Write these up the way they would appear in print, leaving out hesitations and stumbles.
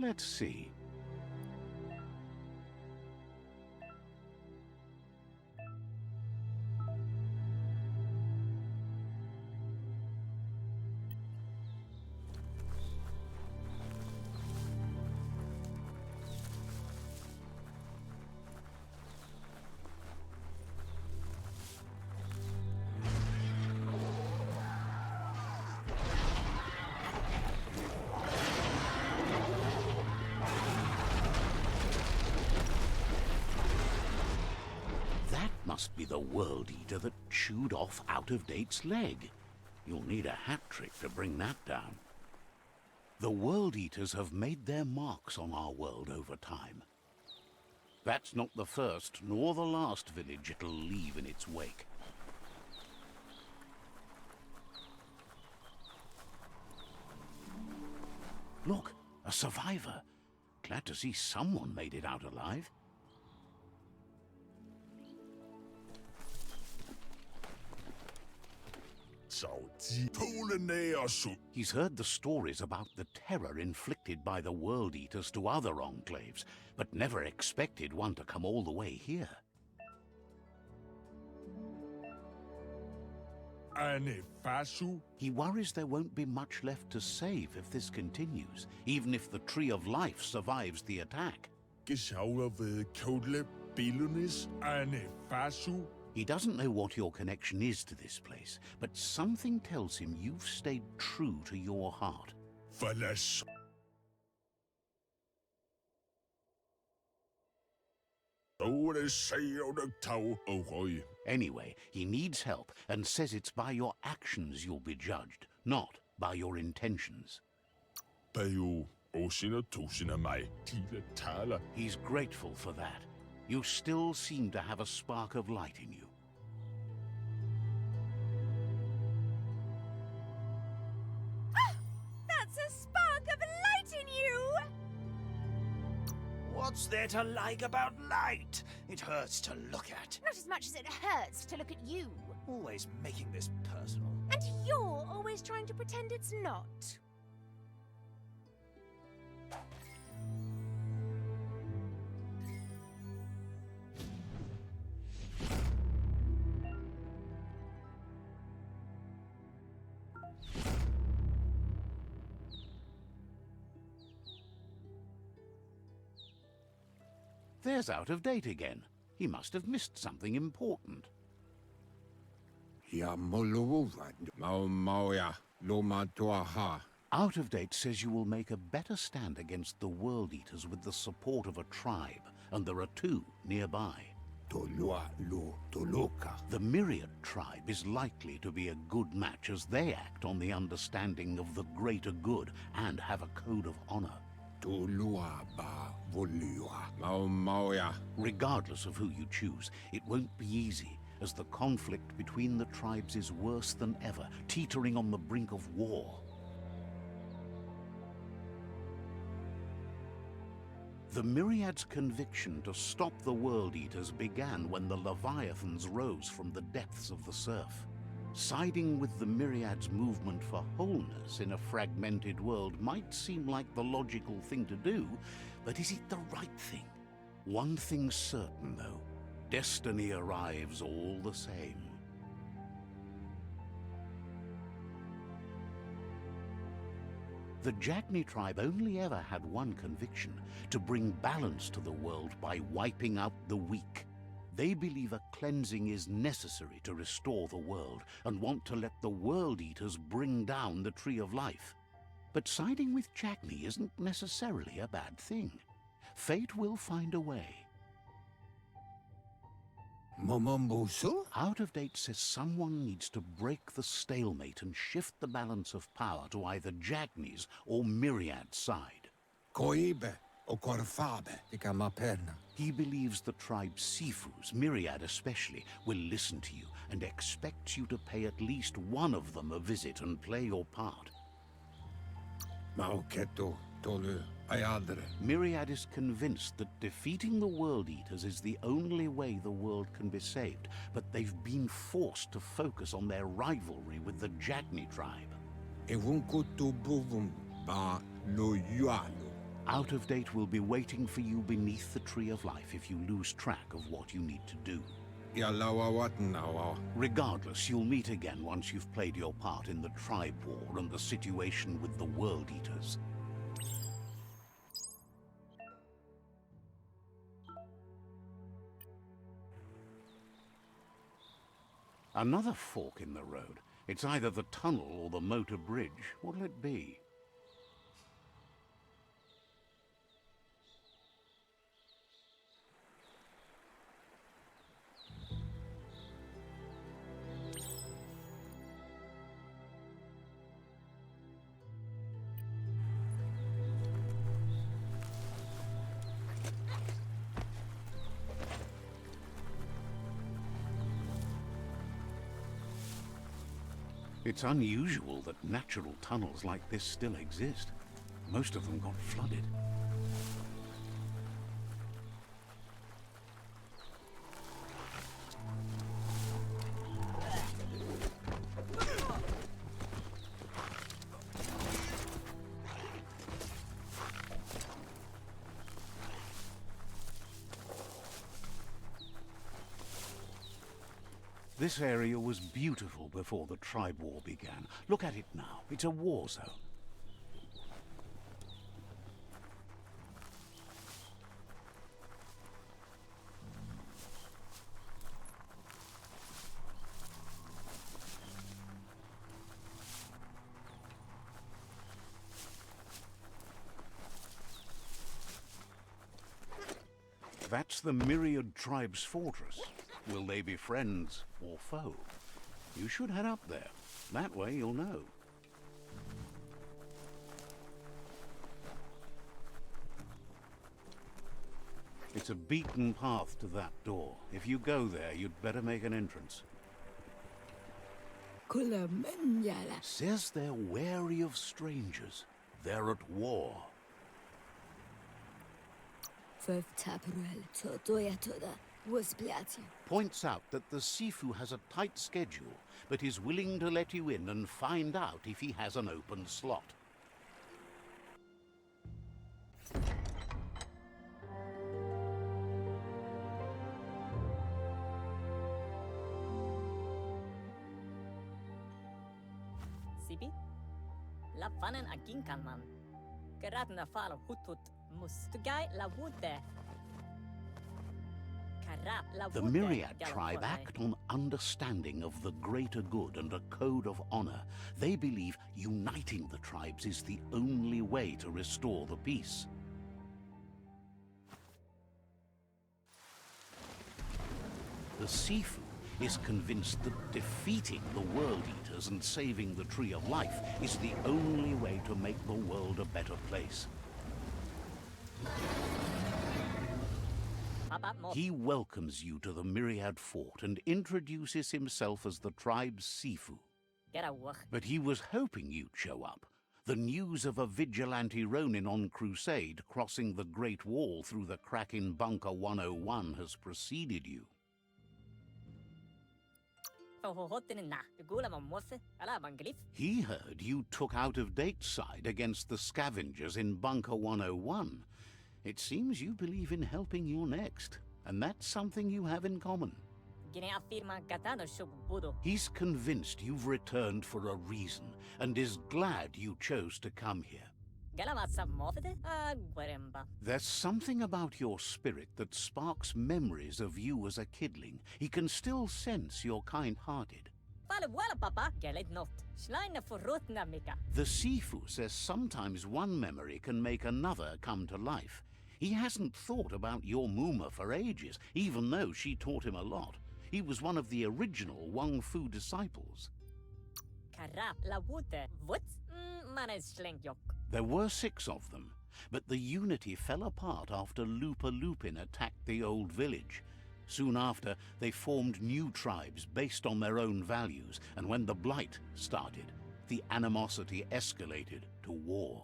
Let's see. Must be the World Eater that chewed off Out-of-Date's leg. You'll need a hat trick to bring that down. The World Eaters have made their marks on our world over time. That's not the first nor the last village it'll leave in its wake. Look, a survivor. Glad to see someone made it out alive. He's heard the stories about the terror inflicted by the World Eaters to other enclaves, but never expected one to come all the way here. He worries there won't be much left to save if this continues, even if the Tree of Life survives the attack. He doesn't know what your connection is to this place, but something tells him you've stayed true to your heart. Anyway, he needs help and says it's by your actions you'll be judged, not by your intentions. He's grateful for that. You still seem to have a spark of light in you. Ah! That's a spark of light in you! What's there to like about light? It hurts to look at. Not as much as it hurts to look at you. Always making this personal. And you're always trying to pretend it's not. There's Out-of-Date again. He must have missed something important. Out-of-Date says you will make a better stand against the World Eaters with the support of a tribe, and there are two nearby. The Myriad tribe is likely to be a good match as they act on the understanding of the greater good and have a code of honor. Regardless of who you choose, it won't be easy, as the conflict between the tribes is worse than ever, teetering on the brink of war. The Myriad's conviction to stop the World Eaters began when the Leviathans rose from the depths of the surf. Siding with the Myriad's movement for wholeness in a fragmented world might seem like the logical thing to do, but is it the right thing? One thing's certain, though. Destiny arrives all the same. The Jagni tribe only ever had one conviction: to bring balance to the world by wiping out the weak. They believe a cleansing is necessary to restore the world, and want to let the World Eaters bring down the Tree of Life. But siding with Jagni isn't necessarily a bad thing. Fate will find a way. Out-of-Date says someone needs to break the stalemate and shift the balance of power to either Jagni's or Myriad's side. He believes the tribe Sifus, Myriad especially, will listen to you and expects you to pay at least one of them a visit and play your part. Myriad is convinced that defeating the World Eaters is the only way the world can be saved, but they've been forced to focus on their rivalry with the Jagni tribe. Out of Date will be waiting for you beneath the Tree of Life if you lose track of what you need to do. Ja laua what now? Regardless, you'll meet again once you've played your part in the tribe war and the situation with the World Eaters. Another fork in the road. It's either the tunnel or the motor bridge. What'll it be? It's unusual that natural tunnels like this still exist. Most of them got flooded. This area was beautiful before the tribe war began. Look at it now. It's a war zone. That's the Myriad Tribe's fortress. Will they be friends or foe? You should head up there. That way you'll know. It's a beaten path to that door. If you go there, you'd better make an entrance. Says they're wary of strangers. They're at war. Points out that the Sifu has a tight schedule, but is willing to let you in and find out if he has an open slot. Sibi? La fanen aginkanman. Geratna falo hutut mustugai la wute. The Myriad tribe act on understanding of the greater good and a code of honor. They believe uniting the tribes is the only way to restore the peace. The Sifu is convinced that defeating the World Eaters and saving the Tree of Life is the only way to make the world a better place. He welcomes you to the Myriad Fort and introduces himself as the tribe's Sifu. But he was hoping you'd show up. The news of a vigilante Ronin on crusade crossing the Great Wall through the crack in Bunker 101 has preceded you. He heard you took Out of Date's side against the scavengers in Bunker 101. It seems you believe in helping your next, and that's something you have in common. He's convinced you've returned for a reason, and is glad you chose to come here. There's something about your spirit that sparks memories of you as a kidling. He can still sense you're kind-hearted. The Sifu says sometimes one memory can make another come to life. He hasn't thought about your Muma for ages, even though she taught him a lot. He was one of the original Wang Fu disciples. There were 6 of them, but the unity fell apart after Lupa Lupin attacked the old village. Soon after, they formed new tribes based on their own values, and when the Blight started, the animosity escalated to war.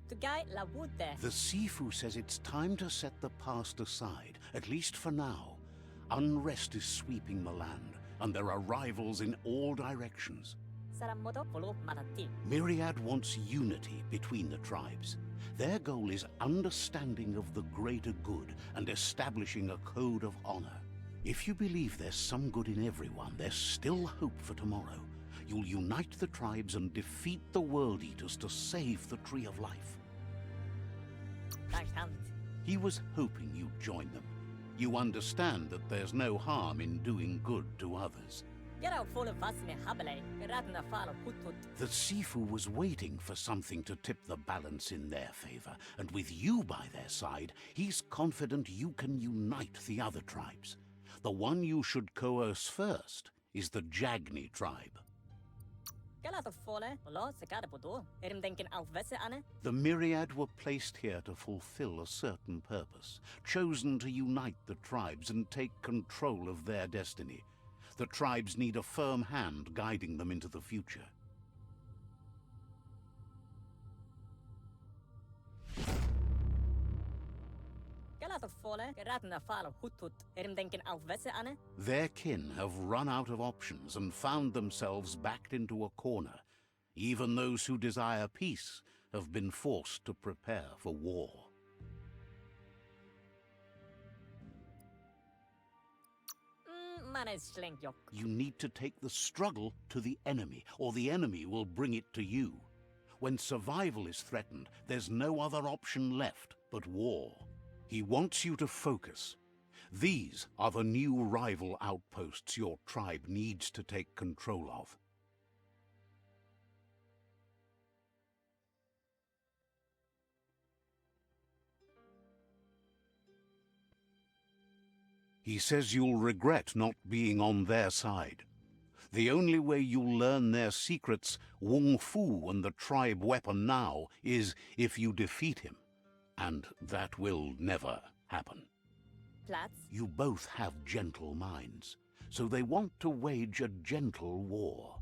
The Sifu says it's time to set the past aside, at least for now. Unrest is sweeping the land, and there are rivals in all directions. Saramoto follow Matati. Myriad wants unity between the tribes. Their goal is understanding of the greater good and establishing a code of honor. If you believe there's some good in everyone, there's still hope for tomorrow. You'll unite the tribes and defeat the World Eaters to save the Tree of Life. Dagstant. He was hoping you'd join them. You understand that there's no harm in doing good to others. Get out full of Vasme Habele. Geratna follow Hutut. The Sifu was waiting for something to tip the balance in their favor, and with you by their side, he's confident you can unite the other tribes. The one you should coerce first is the Jagni tribe. Galato fole. Lo Sekaraputo. Erim denken auf Wesse Anne. The Myriad were placed here to fulfill a certain purpose, chosen to unite the tribes and take control of their destiny. The tribes need a firm hand guiding them into the future. Galato fole. Geratna follow Hutut. Erim denken auf Wesse Anne. Their kin have run out of options and found themselves backed into a corner. Even those who desire peace have been forced to prepare for war. Manes Schlenkjok. You need to take the struggle to the enemy, or the enemy will bring it to you. When survival is threatened, there's no other option left but war. He wants you to focus. These are the new rival outposts your tribe needs to take control of. He says you'll regret not being on their side. The only way you'll learn their secrets, Wung Fu and the tribe weapon now, is if you defeat him. And that will never happen. Platz. You both have gentle minds, so they want to wage a gentle war.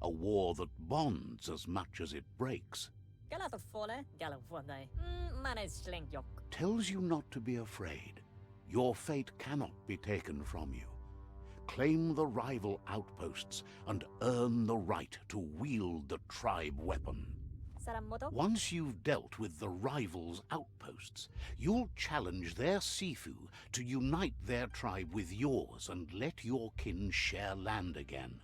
A war that bonds as much as it breaks. Galato fole. Galafone. Manes Schlenkjok. Tells you not to be afraid. Your fate cannot be taken from you. Claim the rival outposts and earn the right to wield the tribe weapon. Saramoto. Once you've dealt with the rivals' outposts, you'll challenge their Sifu to unite their tribe with yours and let your kin share land again.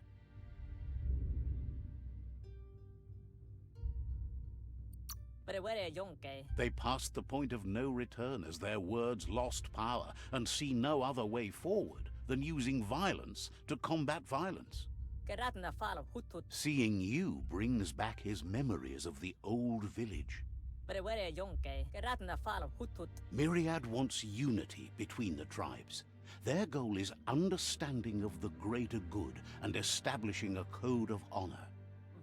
Brewere Yonke. They passed the point of no return as their words lost power and see no other way forward than using violence to combat violence. Geratna follow Hutut. Seeing you brings back his memories of the old village. Brewere Yonke. Geratna follow Hutut. Myriad wants unity between the tribes. Their goal is understanding of the greater good and establishing a code of honor.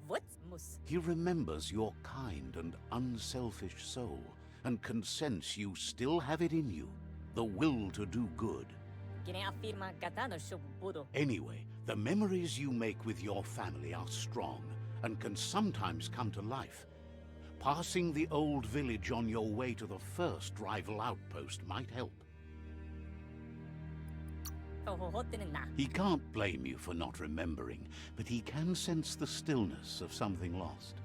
What mus? He remembers your kind and unselfish soul and can sense you still have it in you, the will to do good. Gine afirma Gatano Shubudo. Anyway, the memories you make with your family are strong and can sometimes come to life. Passing the old village on your way to the first rival outpost might help. He can't blame you for not remembering, but he can sense the stillness of something lost.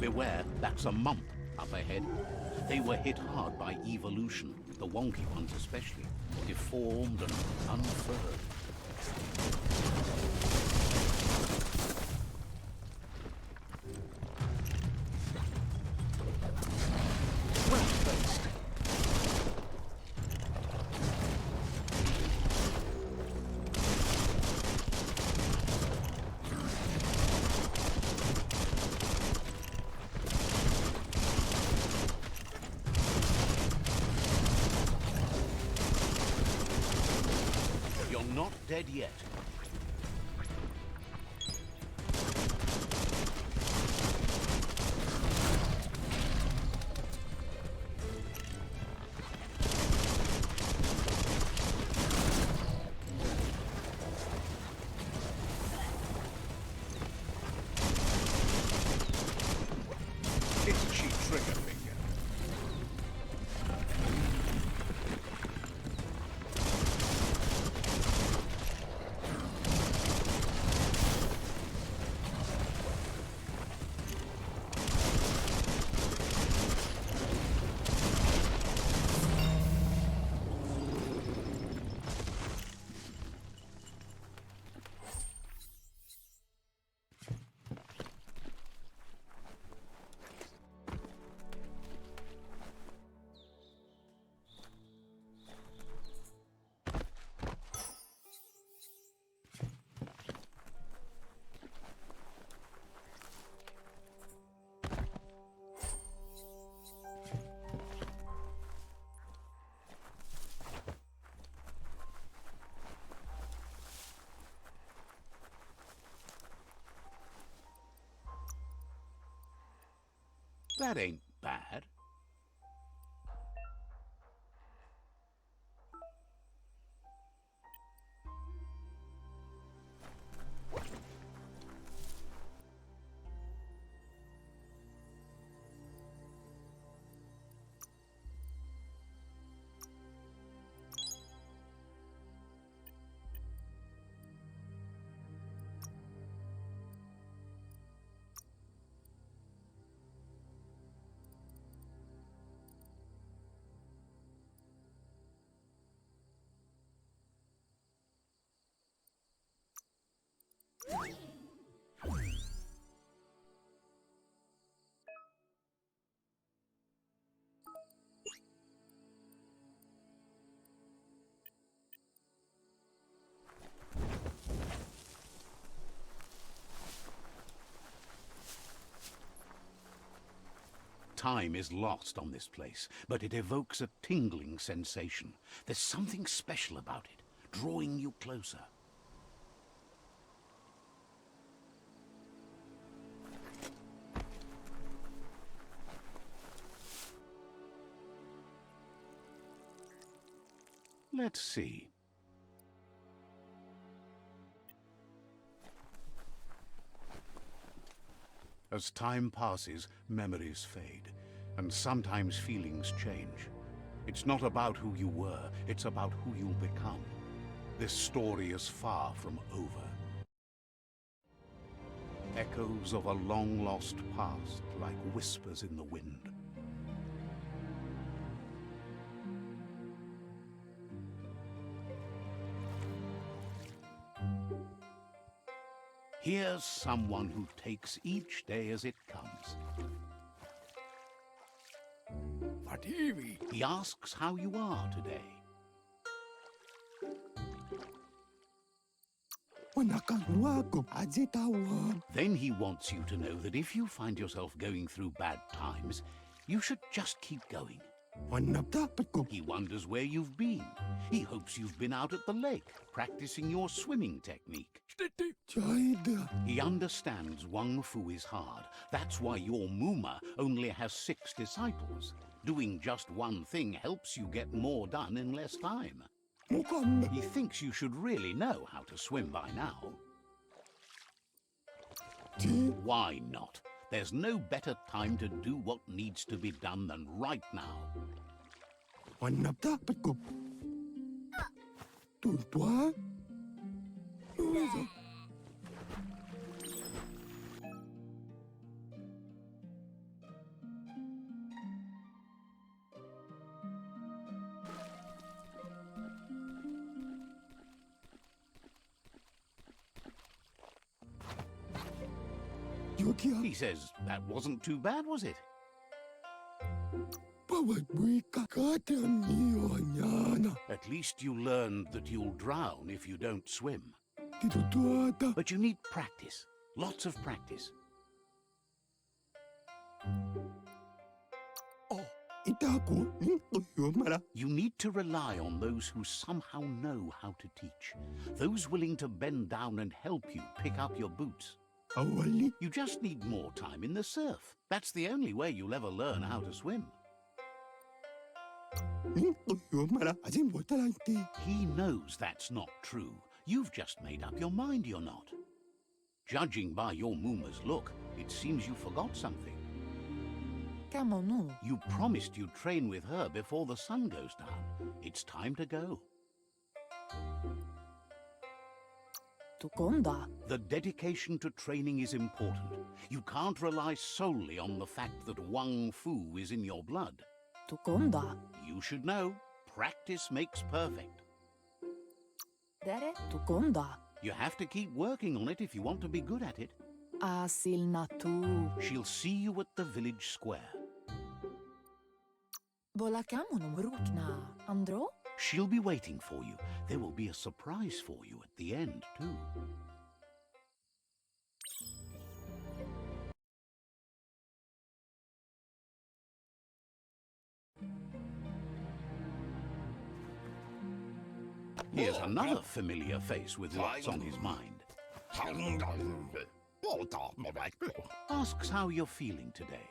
Beware, that's a mump up ahead. They were hit hard by evolution, the wonky ones especially, deformed and unfurred. Well placed. You're not dead yet. Itchy trigger finger. That ain't bad. Time is lost on this place, but it evokes a tingling sensation. There's something special about it, drawing you closer. Let's see. As time passes, memories fade, and sometimes feelings change. It's not about who you were, it's about who you'll become. This story is far from over. Echoes of a long-lost past, like whispers in the wind. Here's someone who takes each day as it comes. He asks how you are today. Then he wants you to know that if you find yourself going through bad times, you should just keep going. He wonders where you've been. He hopes you've been out at the lake, practicing your swimming technique. He understands Wang Fu is hard. That's why your Muma only has 6 disciples. Doing just one thing helps you get more done in less time. He thinks you should really know how to swim by now. Why not? There's no better time to do what needs to be done than right now. kia. He says that wasn't too bad, was it? Bawat wika katan niyo nyana. At least you learned that you'll drown if you don't swim. Dito tuata. But you need practice. Lots of practice. Oh, itaku nintuyo mara. You need to rely on those who somehow know how to teach. Those willing to bend down and help you pick up your boots. Awali. You just need more time in the surf. That's the only way you'll ever learn how to swim. Nintuyo mara. Azin botalante. He knows that's not true. You've just made up your mind you're not. Judging by your Mooma's look, it seems you forgot something. Kamonu. You promised you'd train with her before the sun goes down. It's time to go. Tukonda. The dedication to training is important. You can't rely solely on the fact that Wang Fu is in your blood. Tukonda. You should know, practice makes perfect. Dere. Tukonda. You have to keep working on it if you want to be good at it. Asil natu. She'll see you at the village square. Bola kamonu mrukna. Andro? She'll be waiting for you. There will be a surprise for you at the end, too. Here's another familiar face with lots on his mind. Asks how you're feeling today.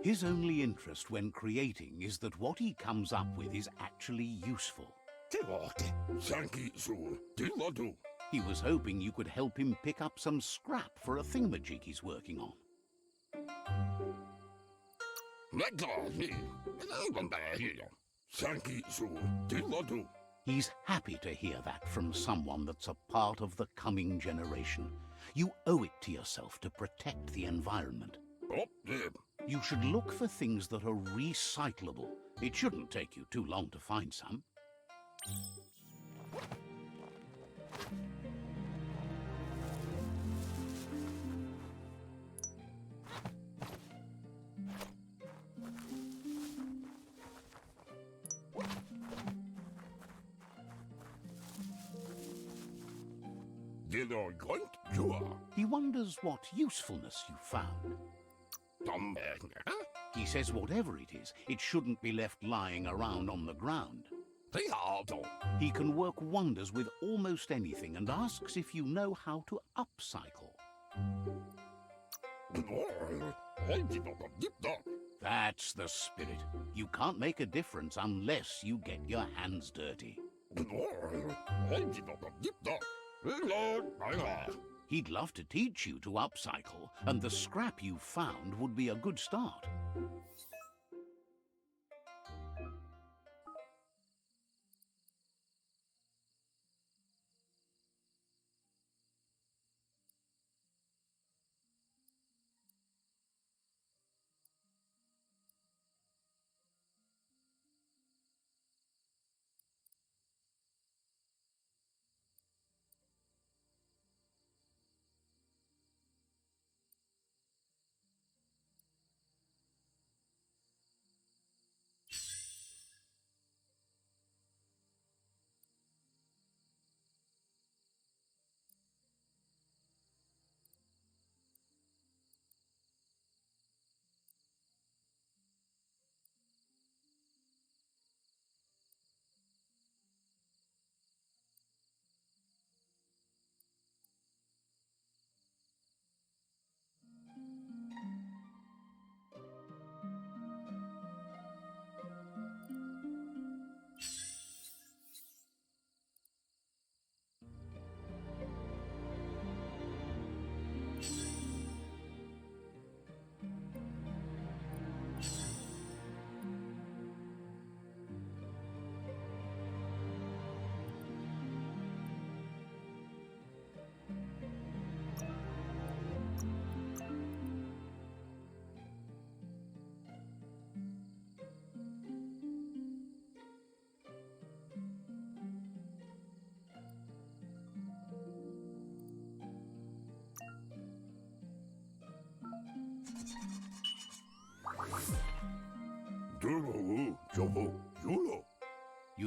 His only interest when creating is that what he comes up with is actually useful. He was hoping you could help him pick up some scrap for a thingamajig he's working on. He's happy to hear that from someone that's a part of the coming generation. You owe it to yourself to protect the environment. You should look for things that are recyclable. It shouldn't take you too long to find some. He wonders what usefulness you found. He says whatever it is, it shouldn't be left lying around on the ground. He can work wonders with almost anything and asks if you know how to upcycle. That's the spirit. You can't make a difference unless you get your hands dirty. He'd love to teach you to upcycle, and the scrap you found would be a good start.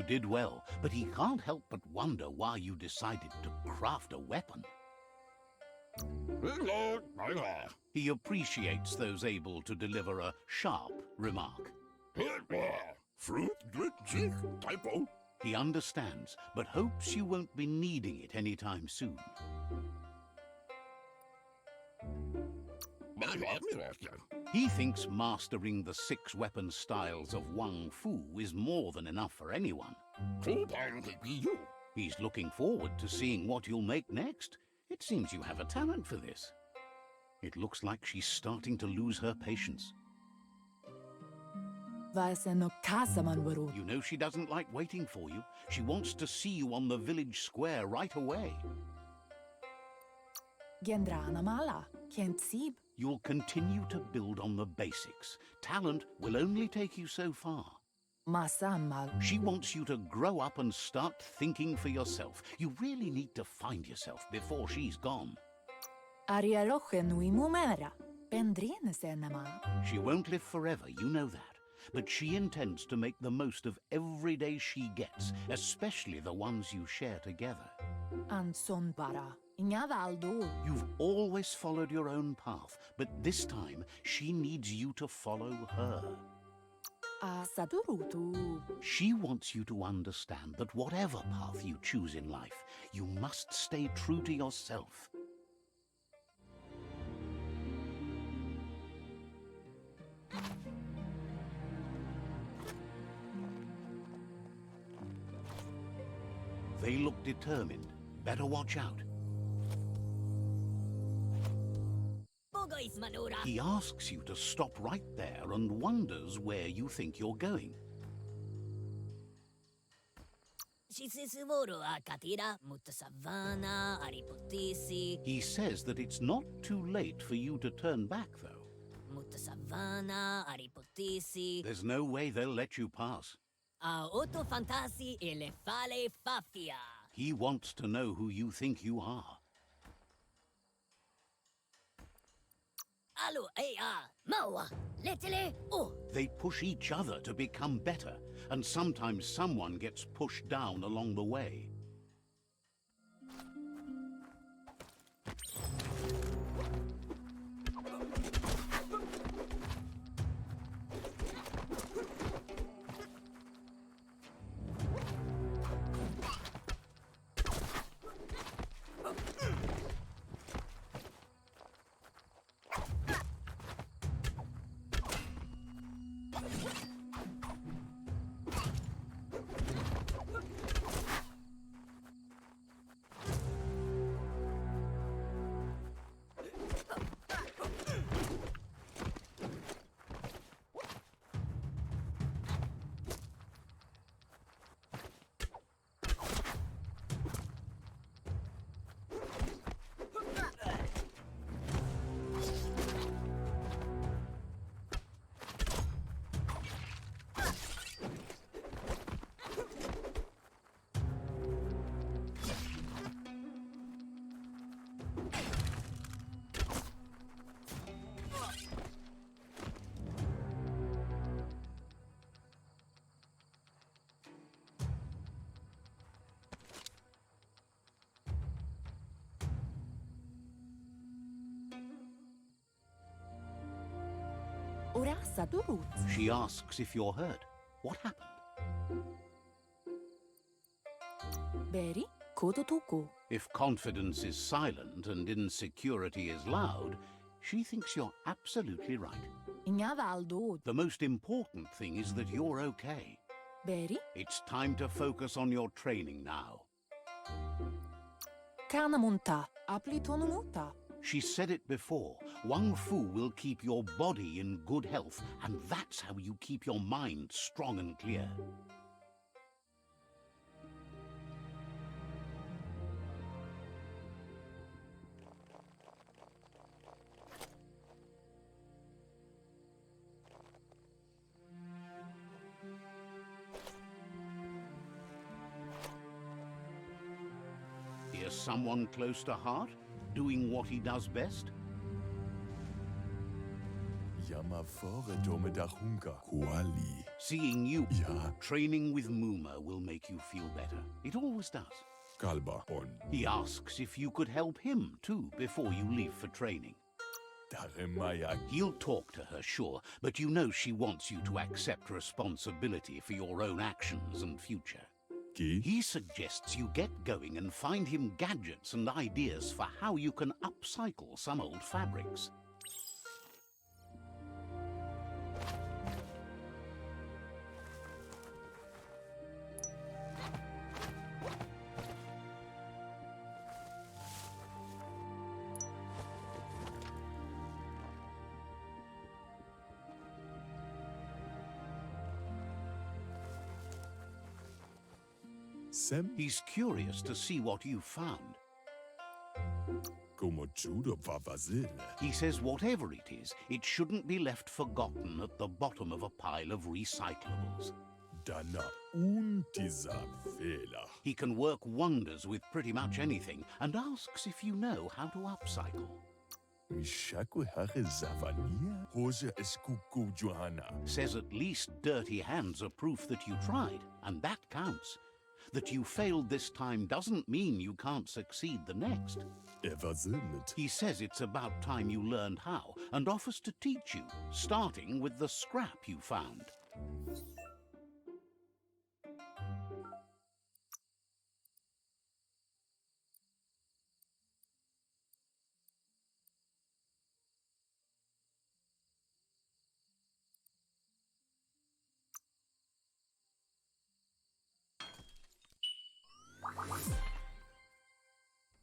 did well, but he can't help but wonder why you decided to craft a weapon. He appreciates those able to deliver a sharp remark. He understands, but hopes you won't be needing it anytime soon. He thinks mastering the 6 weapon styles of Wang Fu is more than enough for anyone. He's looking forward to seeing what you'll make next. It seems you have a talent for this. It looks like she's starting to lose her patience. You know she doesn't like waiting for you. She wants to see you on the village square right away. You'll continue to build on the basics. Talent will only take you so far. She wants you to grow up and start thinking for yourself. You really need to find yourself before she's gone. She won't live forever, you know that. But she intends to make the most of every day she gets, especially the ones you share together. You've always followed your own path, but this time she needs you to follow her. She wants you to understand that whatever path you choose in life, you must stay true to yourself. They look determined. Better watch out. He asks you to stop right there and wonders where you think you're going. He says that it's not too late for you to turn back, though. There's no way they'll let you pass. He wants to know who you think you are. They push each other to become better, and sometimes someone gets pushed down along the way. She asks if you're hurt. What happened? If confidence is silent and insecurity is loud, she thinks you're absolutely right. The most important thing is that you're okay. It's time to focus on your training now. She said it before. Wang Fu will keep your body in good health, and that's how you keep your mind strong and clear. Here's someone close to heart, doing what he does best. Chiama fore dome da hunga. Quali? Seeing you, Ja, training with Muma will make you feel better. It always does. kalba on. He asks if you could help him, too, before you leave for training. Daremaya. He'll talk to her, sure, but you know she wants you to accept responsibility for your own actions and future. Ki? He suggests you get going and find him gadgets and ideas for how you can upcycle some old fabrics. Sem He's curious to see what you've found. como judo vavazil. He says whatever it is, it shouldn't be left forgotten at the bottom of a pile of recyclables. Dana untiza vela. He can work wonders with pretty much anything and asks if you know how to upcycle. Mishakwe hare zavania. Hose eskuku johanna. Says at least dirty hands are proof that you tried, and that counts. That you failed this time doesn't mean you can't succeed the next. Eversinnet. He says it's about time you learned how and offers to teach you, starting with the scrap you found.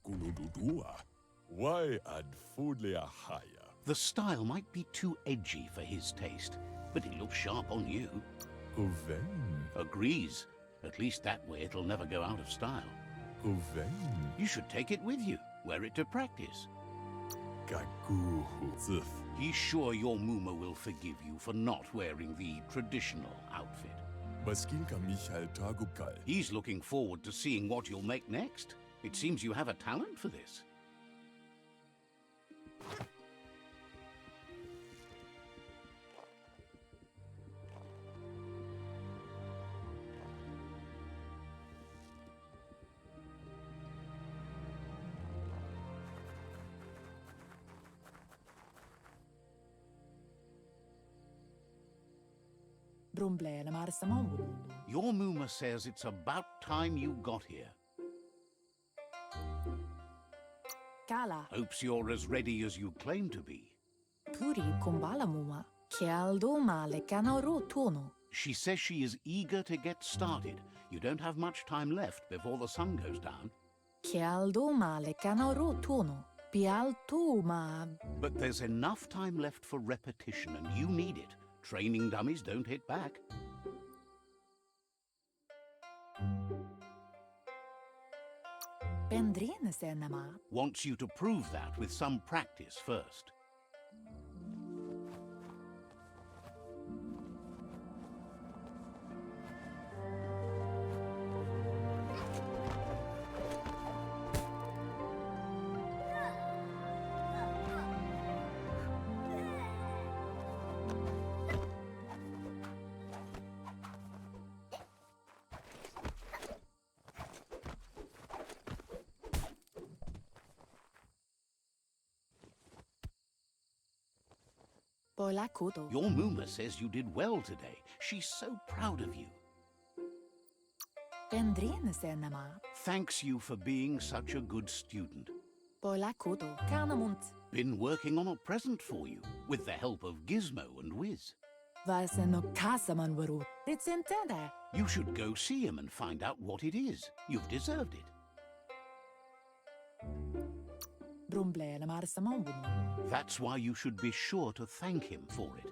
Kulududua. Why ad foodlea haya? The style might be too edgy for his taste, but it looks sharp on you. Goven. Agrees. At least that way it'll never go out of style. Goven. You should take it with you, wear it to practice. Gaguhu. Zif. He's sure your Muma will forgive you for not wearing the traditional outfit. Baskilka Michael Tagukal. He's looking forward to seeing what you'll make next. It seems you have a talent for this. Brumblele marsamambundo. Your Muma says it's about time you got here. Kala, Hopes you're as ready as you claim to be. puri kumbala muma. Kialdo male kanaro tono. She says she is eager to get started. You don't have much time left before the sun goes down. Kialdo male kanaro tono. Pialto ma. But there's enough time left for repetition, and you need it. Training dummies don't hit back. Pendrine senema. Wants you to prove that with some practice first. Bola kudo. Your Muma says you did well today. She's so proud of you. Pendrine senema. Thanks you for being such a good student. Bola kudo. Kanamunt. Been working on a present for you, with the help of Gizmo and Wiz. Vaseno kasaman varu. It's intended. You should go see him and find out what it is. You've deserved it. Brumblele marsamambundo. That's why you should be sure to thank him for it.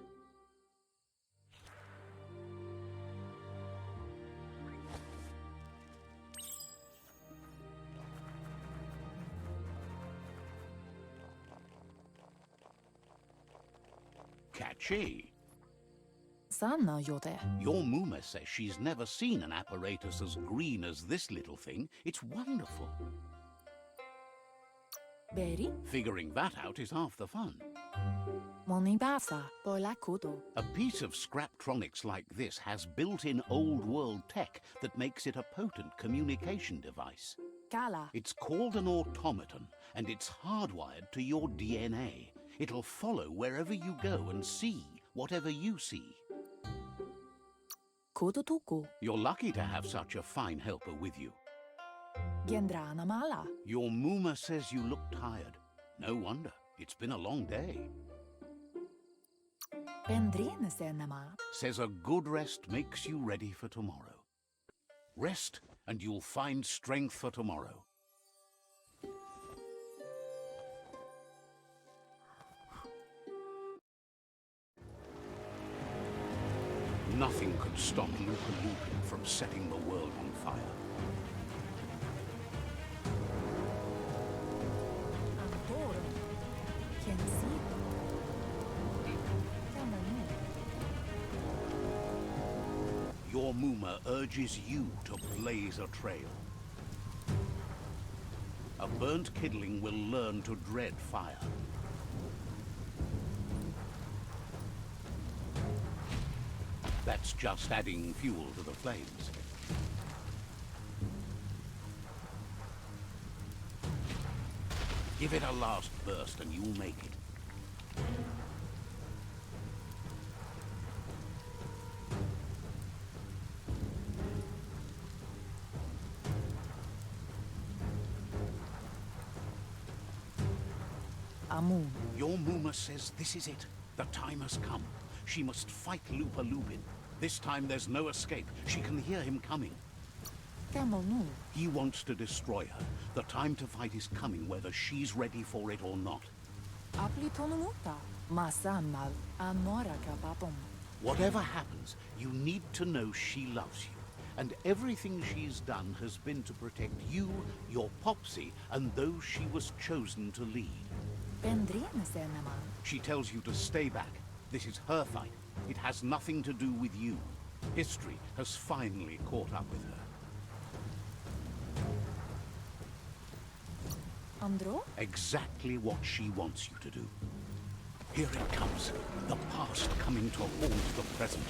Catchy. Sanna yote. Your Muma says she's never seen an apparatus as green as this little thing. It's wonderful. Beri. Figuring that out is half the fun. Monibasa, bola kuto. A piece of Scraptronics like this has built-in old-world tech that makes it a potent communication device. Kala, It's called an automaton, and it's hardwired to your DNA. It'll follow wherever you go and see whatever you see. kuto tuku. You're lucky to have such a fine helper with you. Gendrana mala. Your Mooma says you look tired. No wonder. It's been a long day. Pendrine senema. Says a good rest makes you ready for tomorrow. Rest, and you'll find strength for tomorrow. Nothing could stop Lupa Lupin from setting the world on fire. Antoro. Kensito. Kamonu. Your Mooma urges you to blaze a trail. A burnt kidling will learn to dread fire. That's just adding fuel to the flames. Give it a last burst and you'll make it. Amun. Your Mooma says this is it. The time has come. She must fight Lupa Lupin. This time there's no escape. She can hear him coming. Kamonu. He wants to destroy her. The time to fight is coming, whether she's ready for it or not. Apli tonumuta. Masamal. Amora kapapom. Whatever happens, you need to know she loves you. And everything she's done has been to protect you, your Popsy, and those she was chosen to lead. Pendrine senema. She tells you to stay back. This is her fight. It has nothing to do with you. History has finally caught up with her. Andro? Exactly what she wants you to do. Here it comes. The past coming to haunt the present.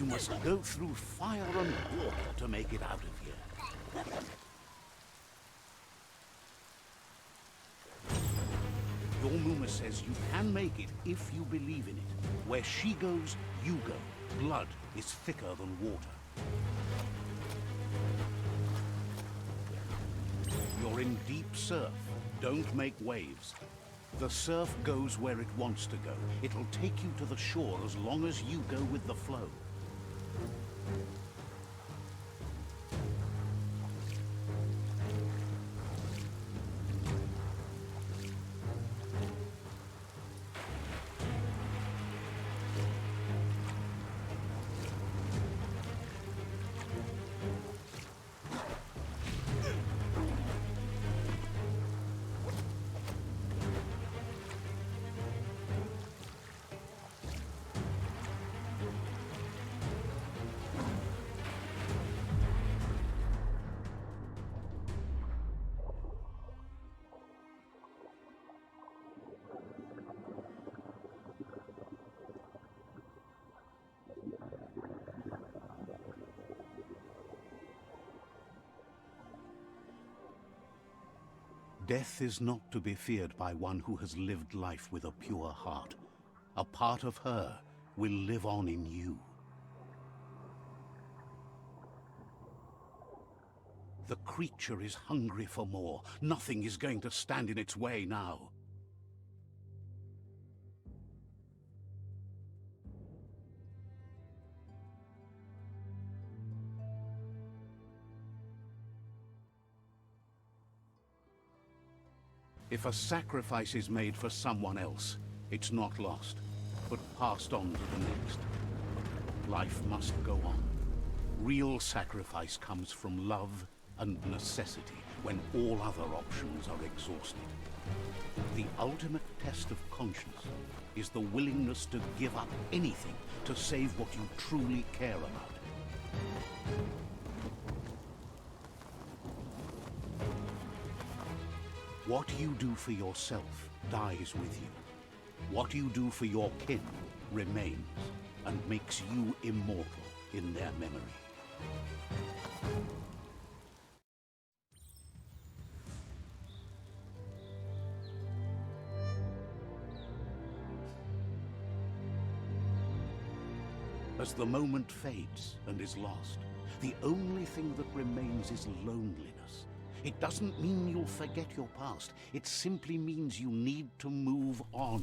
You must go through fire and water to make it out of here. Your Muma says you can make it if you believe in it. Where she goes, you go. Blood is thicker than water. You're in deep surf. Don't make waves. The surf goes where it wants to go. It'll take you to the shore as long as you go with the flow. Death is not to be feared by one who has lived life with a pure heart. A part of her will live on in you. The creature is hungry for more. Nothing is going to stand in its way now. If a sacrifice is made for someone else, it's not lost, but passed on to the next. Life must go on. Real sacrifice comes from love and necessity when all other options are exhausted. The ultimate test of conscience is the willingness to give up anything to save what you truly care about. What you do for yourself dies with you. What you do for your kin remains and makes you immortal in their memory. As the moment fades and is lost, the only thing that remains is loneliness. It doesn't mean you'll forget your past. It simply means you need to move on.